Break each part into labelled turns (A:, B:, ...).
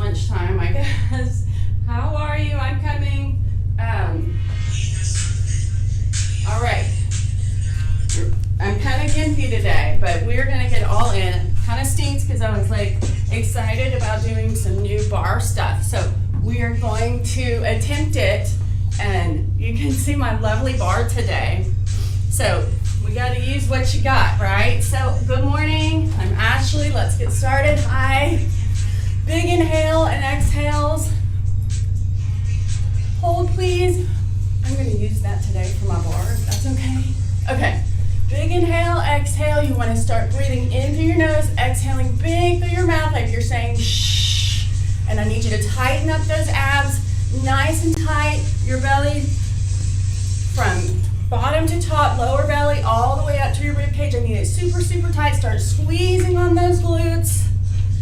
A: lunchtime, I guess. How are you? I'm coming. All right. I'm kind of gimpy today, but we're gonna get all in. Kind of stinks because I was like excited about doing some new bar stuff. So we are going to attempt it, and you can see my lovely bar today. So we got to use what you got, right? So good morning. I'm Ashley. Let's get started. Hi. Big inhale and exhales. Hold, please. I'm going to use that today for my bar, if that's okay. Okay. Big inhale, exhale. You want to start breathing in through your nose, exhaling big through your mouth like you're saying shh. And I need you to tighten up those abs, nice and tight. Your belly from bottom to top, lower belly, all the way up to your rib cage. I need it super, super tight. Start squeezing on those glutes.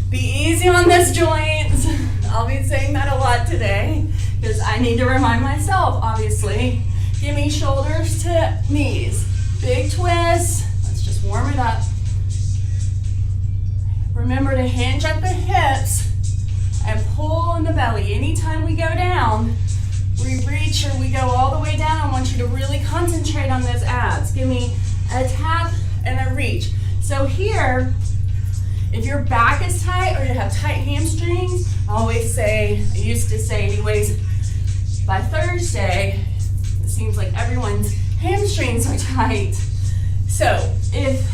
A: Be easy on those joints. I'll be saying that a lot today because I need to remind myself, obviously. Give me shoulders to knees. Big twist. Let's just warm it up. Remember to hinge at the hips and pull in the belly. Anytime we go down, we reach or we go all the way down. I want you to really concentrate on those abs. Give me a tap and a reach. So here, if your back is tight or you have tight hamstrings, I always say, I used to say anyways, by Thursday, it seems like everyone's hamstrings are tight. So if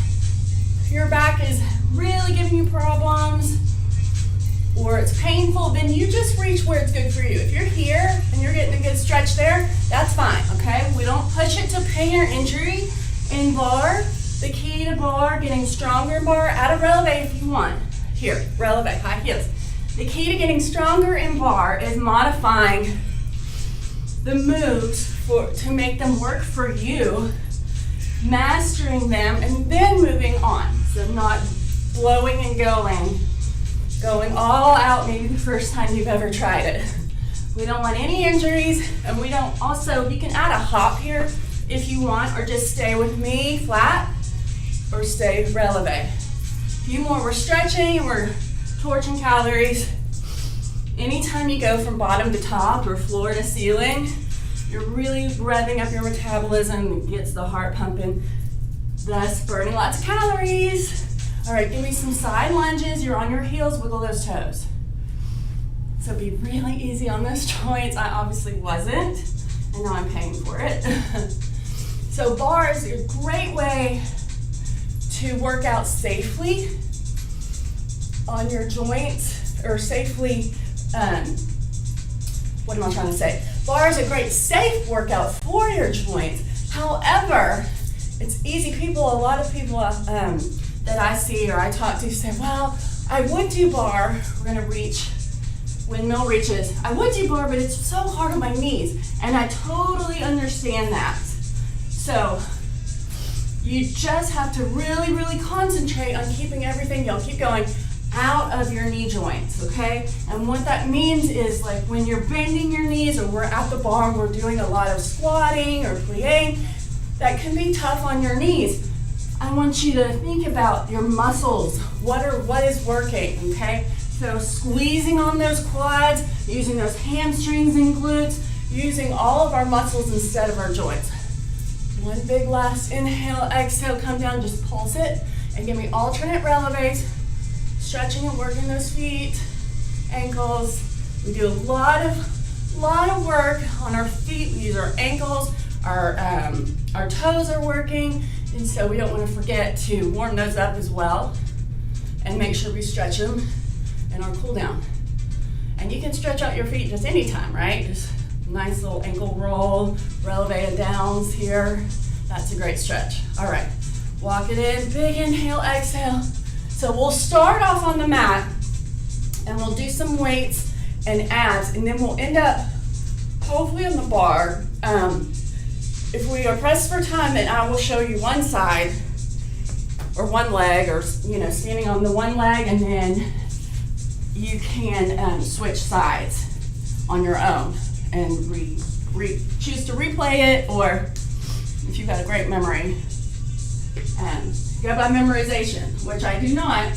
A: your back is really giving you problems or it's painful, then you just reach where it's good for you. If you're here and you're getting a good stretch there, that's fine, okay? We don't push it to pain or injury in bar. The key to bar, getting stronger in bar, add a releve if you want. Here, releve, high heels. The key to getting stronger in bar is modifying the moves to make them work for you, mastering them, and then moving on. So not blowing and going all out maybe the first time you've ever tried it. We don't want any injuries, and we don't also, you can add a hop here if you want, or just stay with me flat, or stay releve. A few more, we're stretching, we're torching calories. Anytime you go from bottom to top or floor to ceiling, you're really revving up your metabolism, it gets the heart pumping, thus burning lots of calories. All right, give me some side lunges. You're on your heels, wiggle those toes. So be really easy on those joints. I obviously wasn't, and now I'm paying for it. So bars are a great way to work out safely on your joints, or safely, what am I trying to say? Bar is a great safe workout for your joints. However, it's easy. A lot of people that I see or I talk to say, well, I would do bar. We're gonna reach windmill reaches. I would do bar, but it's so hard on my knees. And I totally understand that. So you just have to really, really concentrate on keeping everything, y'all keep going, out of your knee joints, okay? And what that means is, like, when you're bending your knees or we're at the bar and we're doing a lot of squatting or plieing, that can be tough on your knees. I want you to think about your muscles. What is working, okay? So squeezing on those quads, using those hamstrings and glutes, using all of our muscles instead of our joints. One big last inhale, exhale, come down, just pulse it, and give me alternate releves, stretching and working those feet, ankles. We do a lot of work on our feet. We use our ankles, our toes are working, and so we don't want to forget to warm those up as well, and make sure we stretch them in our cool down. And you can stretch out your feet just anytime, right? Just nice little ankle roll, releve and downs here. That's a great stretch. All right, walk it in, big inhale, exhale. So we'll start off on the mat and we'll do some weights and abs, and then we'll end up hopefully on the bar. If we are pressed for time, then I will show you one side or one leg, or standing on the one leg, and then you can switch sides on your own and choose to replay it, or if you've got a great memory, go by memorization, which I do not,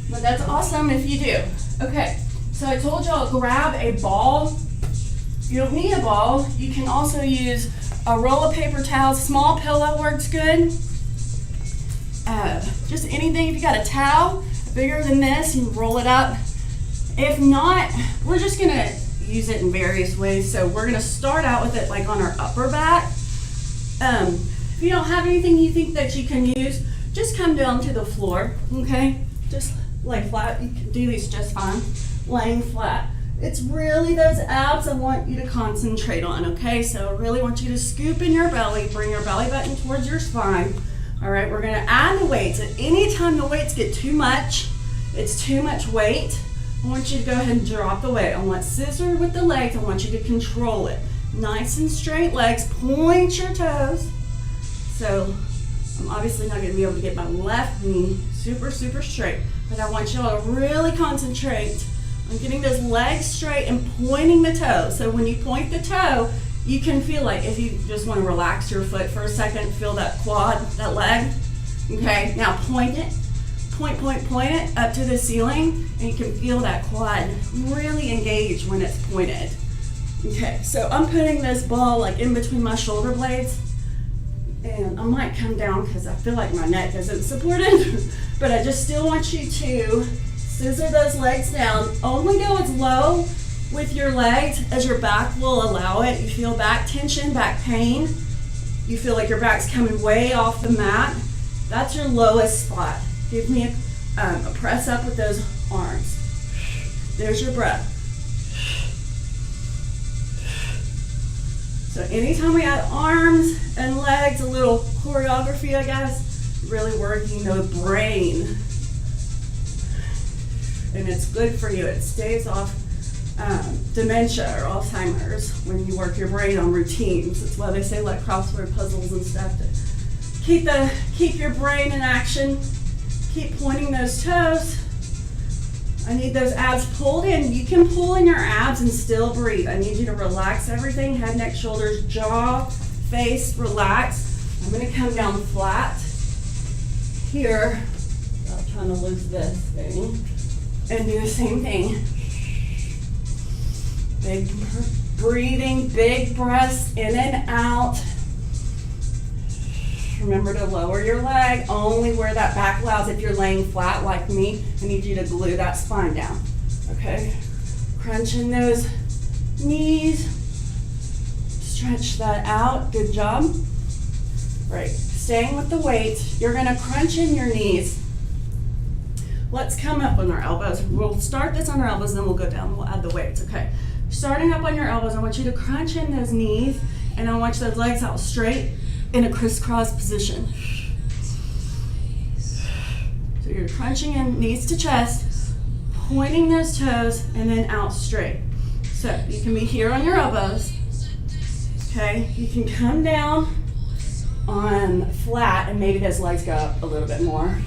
A: but that's awesome if you do. Okay, so I told y'all grab a ball. You don't need a ball. You can also use a roll of paper towels. Small pillow works good. Just anything. If you got a towel bigger than this, you roll it up. If not, we're just gonna use it in various ways. So we're gonna start out with it like on our upper back. If you don't have anything you think that you can use, just come down to the floor, okay? Just lay flat. You can do these just fine, laying flat. It's really those abs I want you to concentrate on, okay? So I really want you to scoop in your belly, bring your belly button towards your spine. All right, we're gonna add the weights. At any time the weights get too much, it's too much weight, I want you to go ahead and drop the weight. I want scissor with the legs. I want you to control it. Nice and straight legs. Point your toes. So I'm obviously not going to be able to get my left knee super, super straight, but I want you all to really concentrate on getting those legs straight and pointing the toe. So when you point the toe, you can feel like if you just want to relax your foot for a second, feel that quad, that leg. Okay, now point it. Point it up to the ceiling, and you can feel that quad really engage when it's pointed. Okay, so I'm putting this ball like in between my shoulder blades, and I might come down because I feel like my neck isn't supported, but I just still want you to scissor those legs down. Only go as low with your legs as your back will allow it. You feel back tension, back pain. You feel like your back's coming way off the mat. That's your lowest spot. Give me a press up with those arms. There's your breath. So anytime we add arms and legs, a little choreography, I guess, really working the brain. And it's good for you. It staves off dementia or Alzheimer's when you work your brain on routines. That's why they say like crossword puzzles and stuff to keep your brain in action. Keep pointing those toes. I need those abs pulled in. You can pull in your abs and still breathe. I need you to relax everything. Head, neck, shoulders, jaw, face, relax. I'm going to come down flat here. I'm trying to lose this thing. And do the same thing. Big breathing, big breaths in and out. Remember to lower your leg only where that back allows. If you're laying flat like me, I need you to glue that spine down. Okay? Crunching those knees. Stretch that out. Good job. Right. Staying with the weight. You're going to crunch in your knees. Let's come up on our elbows. We'll start this on our elbows, then we'll go down. We'll add the weights. Okay. Starting up on your elbows, I want you to crunch in those knees, and I want those legs out straight in a crisscross position. So you're crunching in knees to chest, pointing those toes, and then out straight. So you can be here on your elbows. Okay, you can come down on flat and maybe those legs go up a little bit more.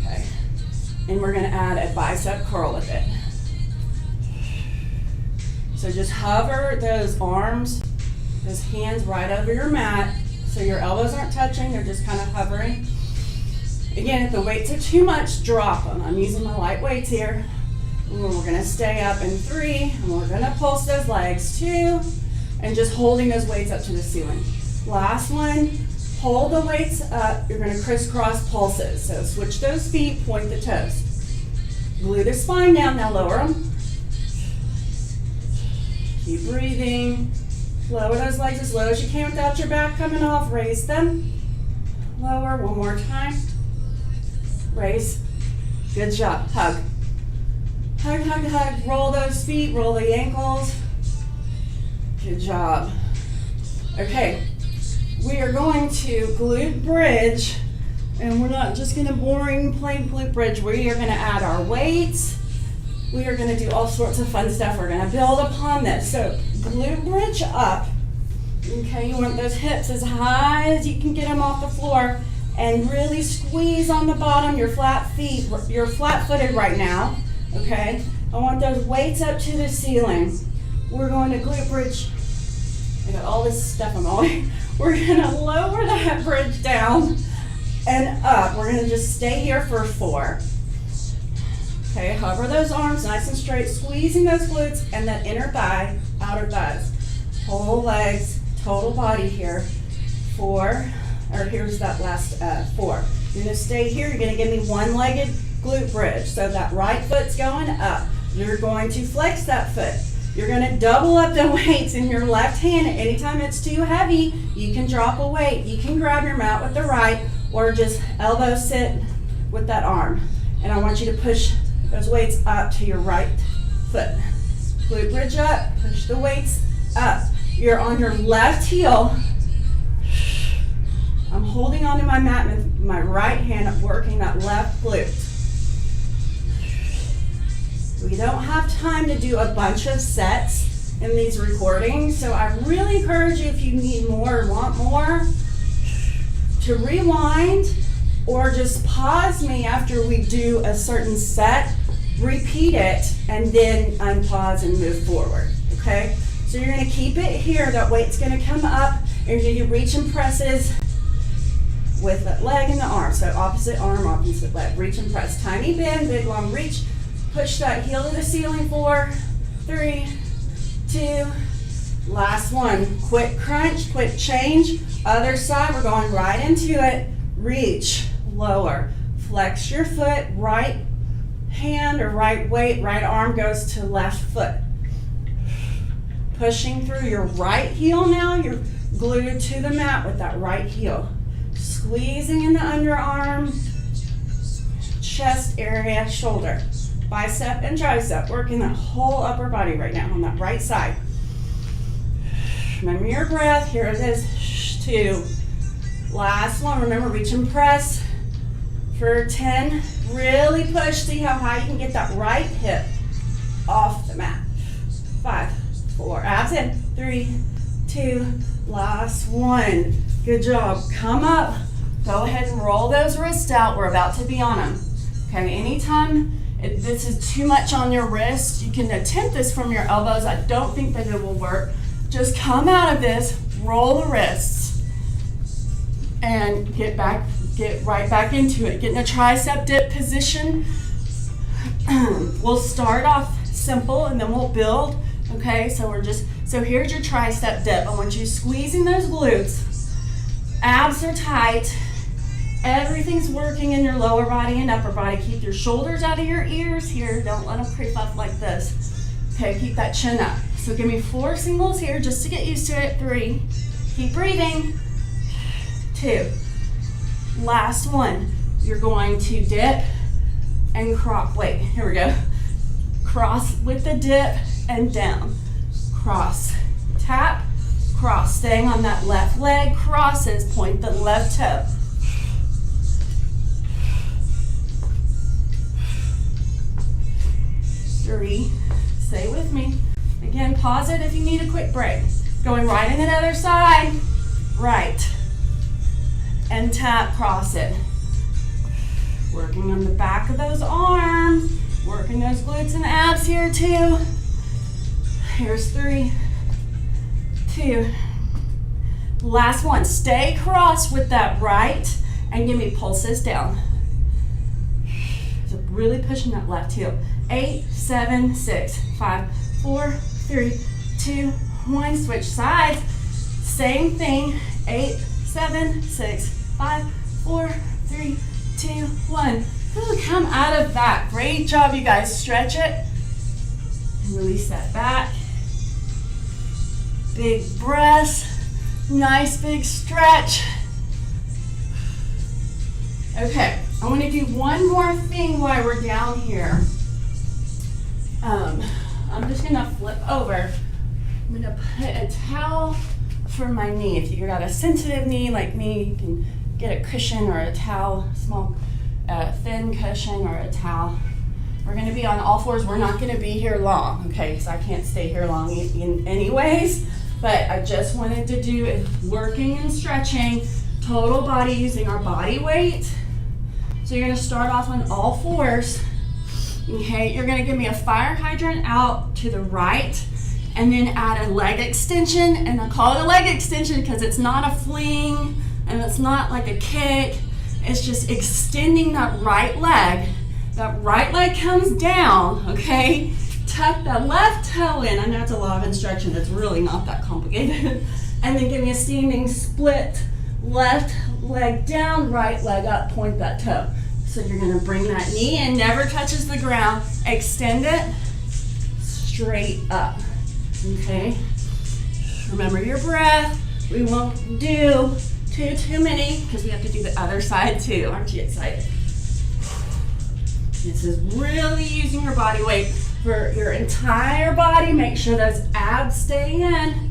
A: Okay, and we're gonna add a bicep curl with it. So just hover those arms, those hands right over your mat, so your elbows aren't touching, they're just kind of hovering. Again, if the weights are too much, drop them. I'm using my light weights here. And we're gonna stay up in 3, and we're gonna pulse those legs 2, and just holding those weights up to the ceiling. Last one, hold the weights up, you're gonna crisscross pulses. So switch those feet, point the toes. Glue the spine down, now lower them. Keep breathing. Lower those legs as low as you can without your back coming off. Raise them. Lower. One more time. Raise. Good job. Hug. Hug, hug, hug. Roll those feet. Roll the ankles. Good job. Okay. We are going to glute bridge. And we're not just going to boring plain glute bridge. We are going to add our weights. We are going to do all sorts of fun stuff. We're going to build upon this. So glute bridge up. Okay, you want those hips as high as you can get them off the floor, and really squeeze on the bottom, your flat feet. You're flat-footed right now. Okay, I want those weights up to the ceiling. We're going to glute bridge. I got all this stuff on my. We're going to lower that bridge down and up. We're going to just stay here for 4, Okay, hover those arms nice and straight, squeezing those glutes and that inner thigh, outer thighs. Whole legs, total body here. 4, or here's that last 4. You're gonna stay here, you're gonna give me one-legged glute bridge. So that right foot's going up. You're going to flex that foot. You're gonna double up the weights in your left hand. Anytime it's too heavy, you can drop a weight. You can grab your mat with the right or just elbow sit with that arm. And I want you to push those weights up to your right foot. Glute bridge up, push the weights up. You're on your left heel. I'm holding onto my mat with my right hand, working that left glute. We don't have time to do a bunch of sets in these recordings, so I really encourage you, if you need more or want more, to rewind or just pause me after we do a certain set, repeat it, and then unpause and move forward, okay? So you're gonna keep it here, that weight's gonna come up, and you're gonna do reach and presses with the leg and the arm. So opposite arm, opposite leg, reach and press. Tiny bend, big long reach. Push that heel to the ceiling. 4, 3, 2, last one. Quick crunch, quick change. Other side, we're going right into it. Reach, lower. Flex your foot, right hand or right weight, right arm goes to left foot. Pushing through your right heel now, you're glued to the mat with that right heel. Squeezing in the underarm, chest area, shoulder. Bicep and tricep, working that whole upper body right now on that right side. Remember your breath, here it is, 2. Last one, remember reach and press for 10. Really push, see how high you can get that right hip off the mat. 5, 4, abs in, 3, 2, last one. Good job, come up, go ahead and roll those wrists out, we're about to be on them. Okay, anytime if this is too much on your wrist, you can attempt this from your elbows. I don't think that it will work. Just come out of this, roll the wrists, and get right back into it. Get in a tricep dip position. We'll start off simple and then we'll build. Okay, so here's your tricep dip. I want you squeezing those glutes. Abs are tight. Everything's working in your lower body and upper body. Keep your shoulders out of your ears here. Don't let them creep up like this. Okay, keep that chin up. So give me 4 singles here just to get used to it. 3, keep breathing. 2, last one. You're going to dip and cross. Wait, here we go. Cross with the dip and down. Cross, tap, cross. Staying on that left leg, crosses, point the left toe. 3, stay with me. Again, pause it if you need a quick break. Going right in the other side, right. And tap, cross it. Working on the back of those arms, working those glutes and abs here too. Here's 3, 2. Last one, stay crossed with that right and give me pulses down. So really pushing that left heel. 8, 7, 6, 5, 4, 3, 2, 1. Switch sides. Same thing. 8, 7, 6, 5, 4, 3, 2, 1. Ooh, come out of that. Great job, you guys. Stretch it. Release that back. Big breaths. Nice big stretch. Okay, I want to do one more thing while we're down here. I'm just gonna flip over. I'm gonna put a towel for my knee. If you've got a sensitive knee like me, you can get a cushion or a towel, small thin cushion or a towel. We're gonna be on all fours. We're not gonna be here long, okay? So I can't stay here long anyways, but I just wanted to do working and stretching, total body using our body weight. So you're gonna start off on all fours. Okay, you're gonna give me a fire hydrant out to the right and then add a leg extension, and I call it a leg extension because it's not a fling and it's not like a kick. It's just extending that right leg That right leg comes down, okay? Tuck the left toe in. I know it's a lot of instruction. It's really not that complicated. And then give me a standing split. Left leg down, right leg up, point that toe. So you're gonna bring that knee in, never touches the ground. Extend it straight up, okay? Remember your breath. We won't do too many because we have to do the other side too. Aren't you excited? This is really using your body weight for your entire body. Make sure those abs stay in.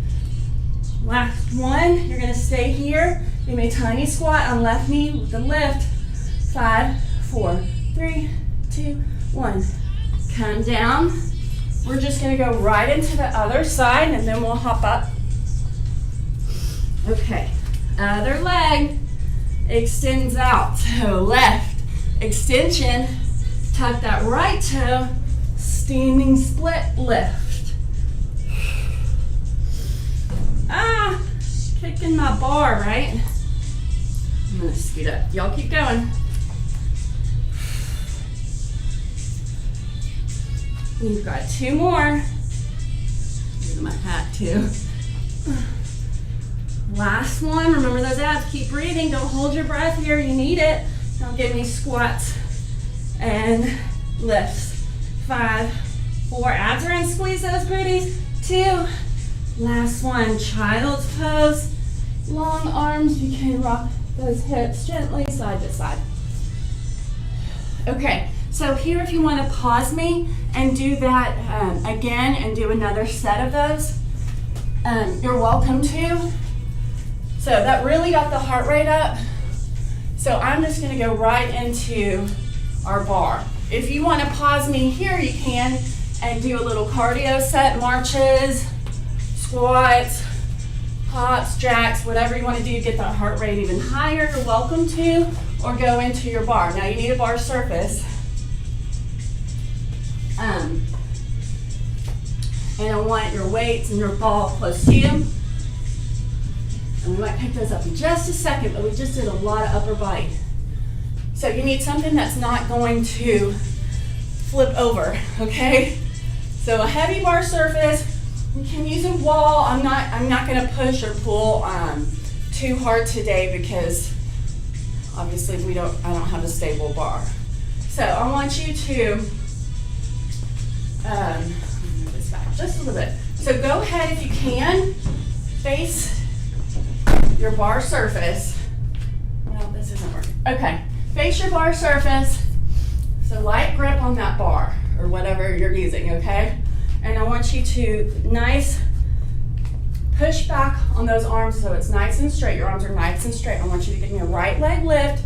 A: Last one, you're gonna stay here. Give me a tiny squat on left knee with the lift. 5, 4, 3, 2, 1. Come down. We're just gonna go right into the other side and then we'll hop up. Okay, other leg extends out. So left extension, tuck that right toe, standing split, lift. Kicking my bar, right? I'm gonna scoot up. Y'all keep going. We've got 2 more. Look my hat too. Last one. Remember those abs. Keep breathing. Don't hold your breath here. You need it. Now give me squats and lifts. 5, 4. Abs are in. Squeeze those booties. 2. Last one. Child's pose. Long arms. You can rock those hips gently side to side. Okay. So here, if you want to pause me and do that again and do another set of those, you're welcome to. So that really got the heart rate up. So I'm just going to go right into our bar. If you want to pause me here, you can, and do a little cardio set, marches, squats, hops, jacks, whatever you want to do, get that heart rate even higher, you're welcome to, or go into your bar. Now you need a bar surface. And I want your weights and your ball close to you. And we might pick those up in just a second, but we just did a lot of upper body. So you need something that's not going to flip over, okay? So a heavy bar surface. You can use a wall. I'm not going to push or pull too hard today because obviously I don't have a stable bar. So I want you to move this back just a little bit. So go ahead if you can, face your bar surface. Well, this isn't working. Okay, face your bar surface. So light grip on that bar or whatever you're using, okay? And I want you to push back on those arms so it's nice and straight. Your arms are nice and straight. I want you to give me a right leg lift.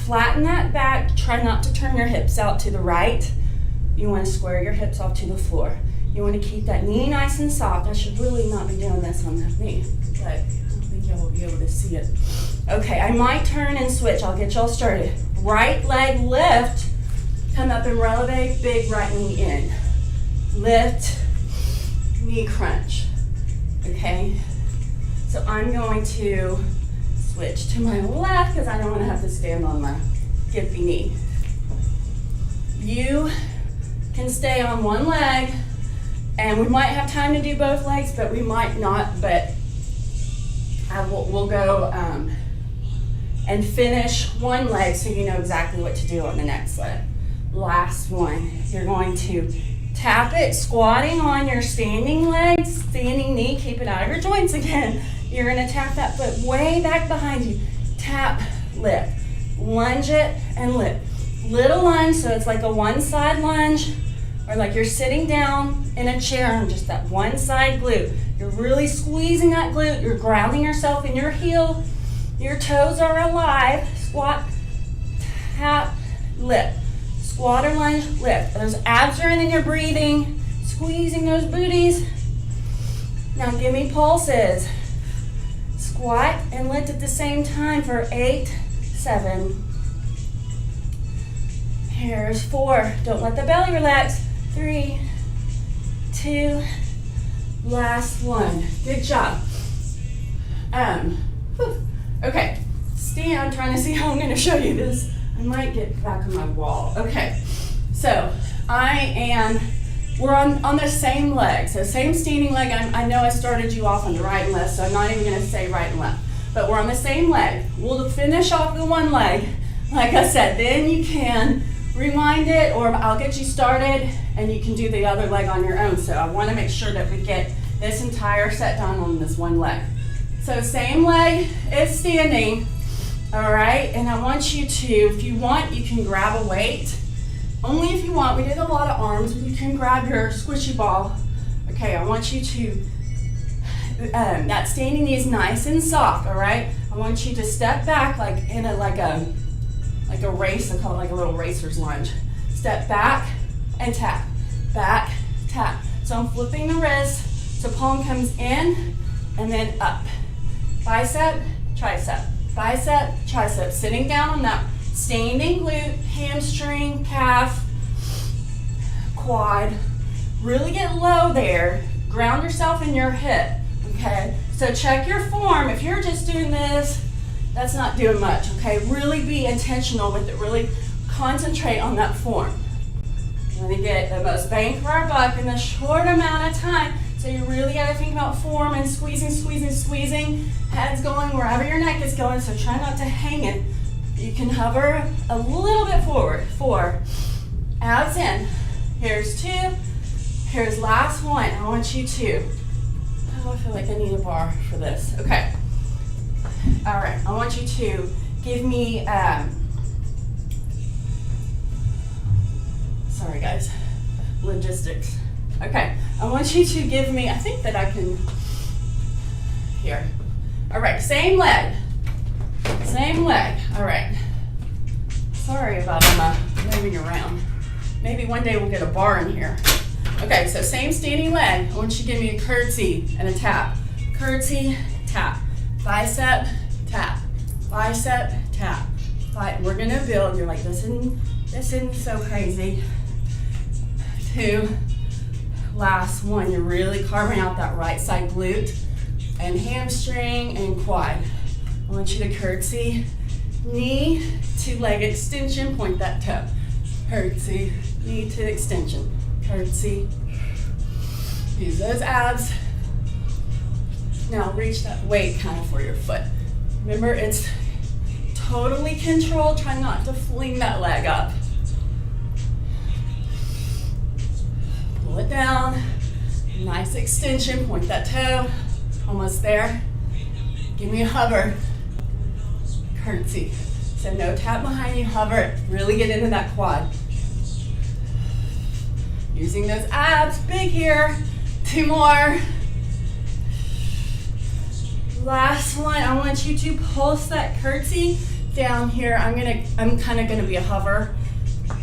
A: Flatten that back. Try not to turn your hips out to the right. You want to square your hips off to the floor. You want to keep that knee nice and soft. I should really not be doing this on that knee, but I don't think y'all will be able to see it. Okay, I might turn and switch. I'll get y'all started. Right leg lift. Come up and releve, big right knee in. Lift, knee crunch. Okay, so I'm going to switch to my left because I don't want to have to stand on my gimpy knee. You can stay on one leg, and we might have time to do both legs, but we might not, but we'll go and finish one leg so you know exactly what to do on the next leg. Last one, you're going to tap it, squatting on your standing leg, standing knee, keep it out of your joints again. You're gonna tap that foot way back behind you. Tap, lift, lunge it, and lift. Little lunge, so it's like a one side lunge, or like you're sitting down in a chair on just that one side glute. You're really squeezing that glute, you're grounding yourself in your heel, your toes are alive. Squat, tap, lift. Squat or lunge, lift. Those abs are in and you're breathing, squeezing those booties. Now give me pulses. Squat and lift at the same time for 8, 7. Here's 4. Don't let the belly relax. 3, 2, last one. Good job. Okay, stand. I'm trying to see how I'm going to show you this. I might get back on my wall. Okay, So we're on the same leg. So same standing leg. I know I started you off on the right and left, so I'm not even gonna say right and left. But we're on the same leg. We'll finish off the one leg. Like I said, then you can rewind it, or I'll get you started and you can do the other leg on your own. So I wanna make sure that we get this entire set done on this one leg. So same leg is standing, all right? And I want you to, if you want, you can grab a weight. Only if you want. We did a lot of arms. You can grab your squishy ball. Okay, I want you to, that standing knee is nice and soft, all right? I want you to step back like in a race. I call it like a little racer's lunge. Step back and tap, back, tap. So I'm flipping the wrist, so palm comes in and then up. Bicep, tricep, bicep, tricep. Sitting down on that standing glute, hamstring, calf, quad. Really get low there. Ground yourself in your hip, okay? So check your form. If you're just doing this, that's not doing much, okay? Really be intentional with it. Really concentrate on that form. We're gonna get the most bang for our buck in a short amount of time. So you really gotta think about form and squeezing, squeezing, squeezing. Head's going wherever your neck is going, so try not to hang it. You can hover a little bit forward. 4, abs in. Here's 2, here's last one. I want you to, oh, I feel like I need a bar for this. Okay, all right, I want you to give me, sorry guys, logistics. Okay, I want you to give me, I think that I can, here. All right, same leg, all right. Sorry about moving around. Maybe one day we'll get a bar in here. Okay, so same standing leg. I want you to give me a curtsy and a tap. Curtsy, tap. Bicep, tap. Bicep, tap. We're gonna build, you're like, this isn't so crazy. 2, last one. You're really carving out that right side glute and hamstring and quad. I want you to curtsy, knee to leg extension, point that toe. Curtsy, knee to extension. Curtsy. Use those abs. Now reach that weight kind of for your foot. Remember, it's totally controlled. Try not to fling that leg up. Pull it down. Nice extension, point that toe. Almost there. Give me a hover. Curtsy. So no tap behind you, hover it. Really get into that quad. Using those abs, big here. 2 more. Last one, I want you to pulse that curtsy down here. I'm kind of gonna be a hover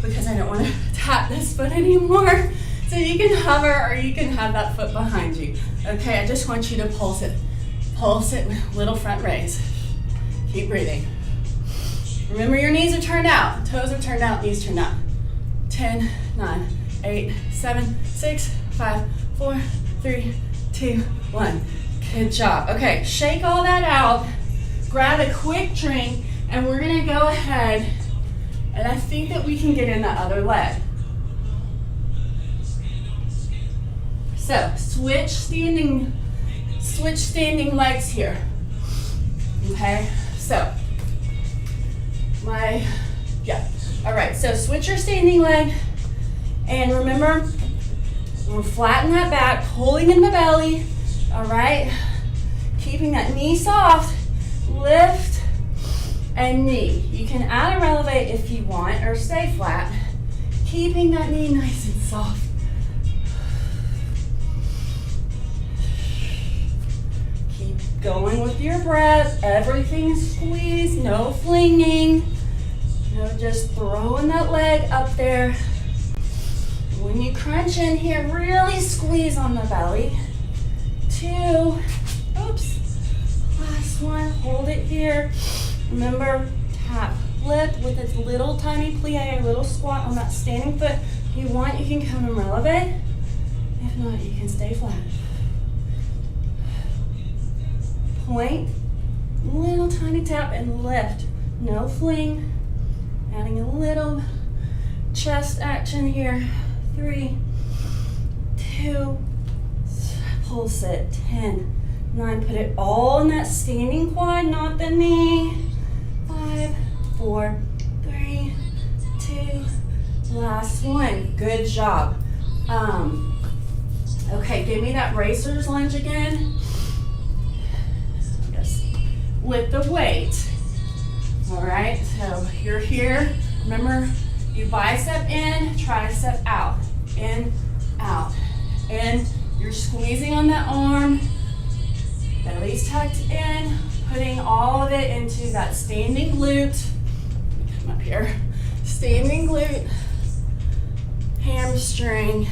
A: because I don't want to tap this foot anymore. So you can hover or you can have that foot behind you. Okay, I just want you to pulse it. Pulse it, little front raise. Keep breathing. Remember your knees are turned out, toes are turned out, knees turned out. 10, 9, 8, 7, 6, 5, 4, 3, 2, 1. Good job. Okay, shake all that out, grab a quick drink, and we're gonna go ahead, and I think that we can get in that other leg. So, switch standing legs here. Okay, so, all right, so switch your standing leg, and remember, we'll flatten that back, pulling in the belly, all right? Keeping that knee soft, lift, and knee. You can add or elevate if you want, or stay flat. Keeping that knee nice and soft. Keep going with your breath. Everything is squeezed, no flinging. No, just throwing that leg up there. When you crunch in here, really squeeze on the belly. 2, oops, last one, hold it here. Remember, tap, lift with its little tiny plie, a little squat on that standing foot. If you want, you can come and elevate. If not, you can stay flat. Point, little tiny tap and lift. No fling. Adding a little chest action here. 3, 2, pulse it. 10, 9, put it all in that standing quad, not the knee. 5, 4, 3, 2, last one. Good job. Okay, give me that racer's lunge again. Yes, with the weight. All right, so you're here. Remember, you bicep in, tricep out, in, out. And you're squeezing on that arm, belly's tucked in, putting all of it into that standing glute. Come up here. Standing glute, hamstring,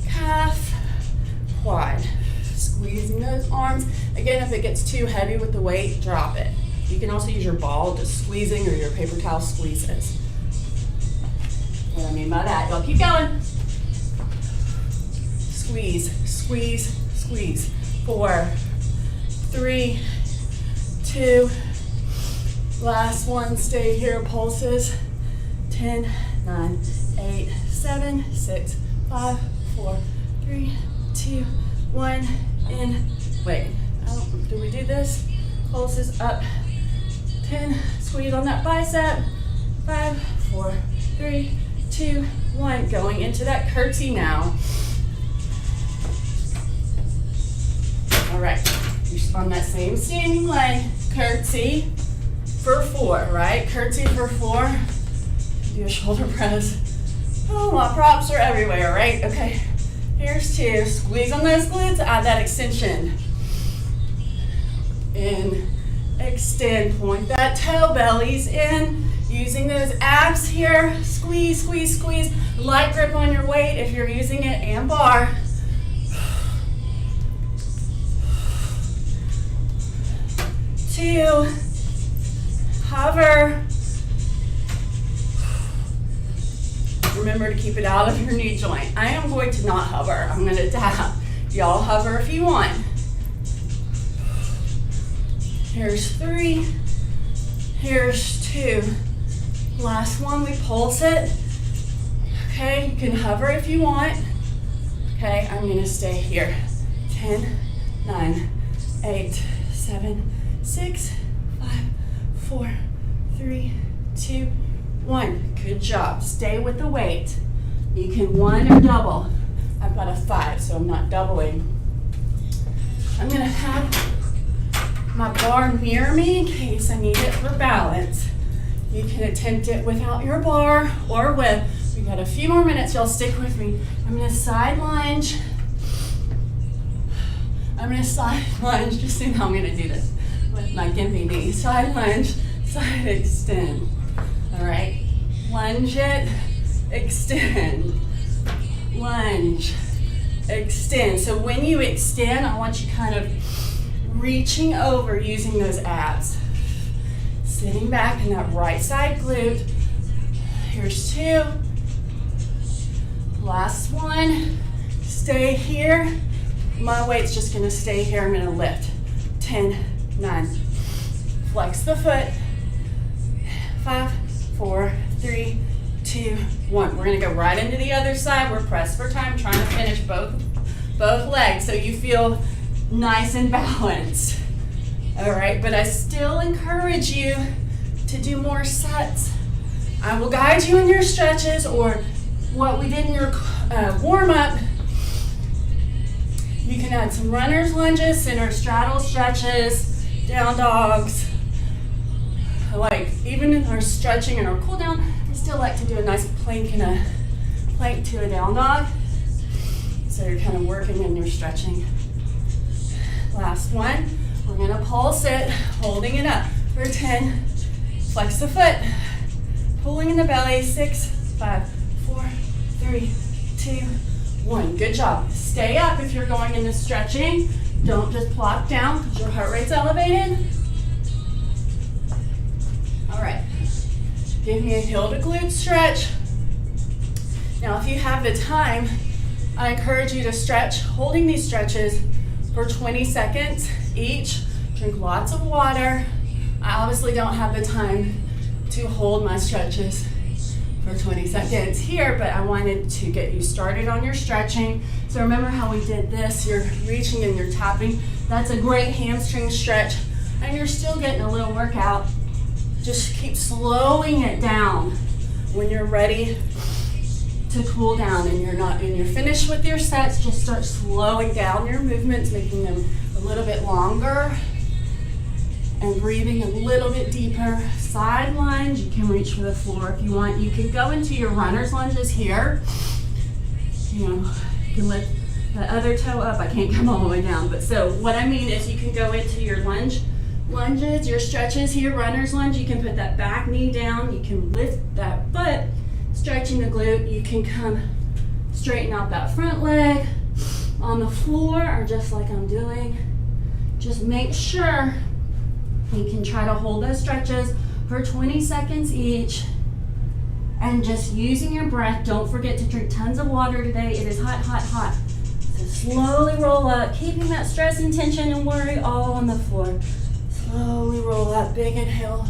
A: calf, quad. Squeezing those arms. Again, if it gets too heavy with the weight, drop it. You can also use your ball just squeezing or your paper towel squeezes. What I mean by that, y'all keep going. Squeeze, squeeze, squeeze. 4, 3, 2, last one, stay here, pulses. 10, 9, 8, 7, 6, 5, 4, 3, 2, 1, in. Wait, do we do this? Pulses up. 10, squeeze on that bicep. 5, 4, 3, 2, 1. Going into that curtsy now. All right, you're on that same standing leg. Curtsy for 4, right? Curtsy for 4. Do a shoulder press. Oh, my props are everywhere, right? Okay, here's 2. Squeeze on those glutes, add that extension. In, extend, point that toe, bellies in. Using those abs here, squeeze, squeeze, squeeze. Light grip on your weight if you're using it, and bar. 2, hover. Remember to keep it out of your knee joint. I am going to not hover, I'm going to tap. Y'all hover if you want. Here's 3, here's 2. Last one, we pulse it. Okay, you can hover if you want. Okay, I'm gonna stay here. 10, 9, 8, 7, 6, 5, 4, 3, 2, 1. Good job, stay with the weight. You can 1 or double. I've got a 5, so I'm not doubling. I'm gonna have my bar near me in case I need it for balance. You can attempt it without your bar or with. We got a few more minutes, y'all stick with me. I'm gonna side lunge. Just see how I'm gonna do this with my gimpy knee. Side lunge, side extend. All right, lunge it, extend. Lunge, extend. So when you extend, I want you kind of reaching over using those abs. Sitting back in that right side glute. Here's 2. Last one. Stay here. My weight's just gonna stay here. I'm gonna lift. 10, 9. Flex the foot. 5, 4, 3, 2, 1. We're gonna go right into the other side. We're pressed for time, trying to finish both legs so you feel nice and balanced. All right, but I still encourage you to do more sets. I will guide you in your stretches or what we did in your warm-up. You can add some runner's lunges, center straddle stretches, down dogs. Like even in our stretching and our cool down, I still like to do a nice plank and a plank to a down dog. So you're kind of working and you're stretching. Last one. We're gonna pulse it, holding it up for 10. Flex the foot, pulling in the belly. 6, 5, 4, 3, 2, 1. Good job. Stay up if you're going into stretching. Don't just plop down because your heart rate's elevated. All right. Give me a heel to glute stretch. Now, if you have the time, I encourage you to stretch, holding these stretches for 20 seconds each. Drink lots of water. I obviously don't have the time to hold my stretches for for 20 seconds here, but I wanted to get you started on your stretching. So remember how we did this, you're reaching and you're tapping. That's a great hamstring stretch, and you're still getting a little workout. Just keep slowing it down when you're ready to cool down and you're finished with your sets. Just start slowing down your movements, making them a little bit longer and breathing a little bit deeper. Side lunge, you can reach for the floor if you want. You can go into your runner's lunges here. You can lift the other toe up. I can't come all the way down, but so what I mean is you can go into your lunges, your stretches here, runner's lunge. You can put that back knee down. You can lift that foot, stretching the glute. You can come straighten out that front leg on the floor, or just like I'm doing. Just make sure you can try to hold those stretches for 20 seconds each, and just using your breath. Don't forget to drink tons of water today. It is hot, hot, hot. So slowly roll up, keeping that stress and tension and worry all on the floor. Slowly roll up, big inhale.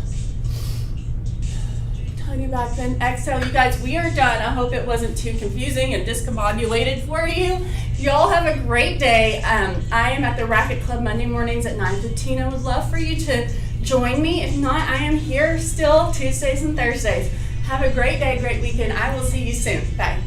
A: Tiny back then, exhale. You guys, we are done. I hope it wasn't too confusing and discombobulated for you. Y'all have a great day. I am at the Racket Club Monday mornings at 9:15. I would love for you to join me. If not, I am here still Tuesdays and Thursdays. Have a great day, great weekend. I will see you soon. Bye.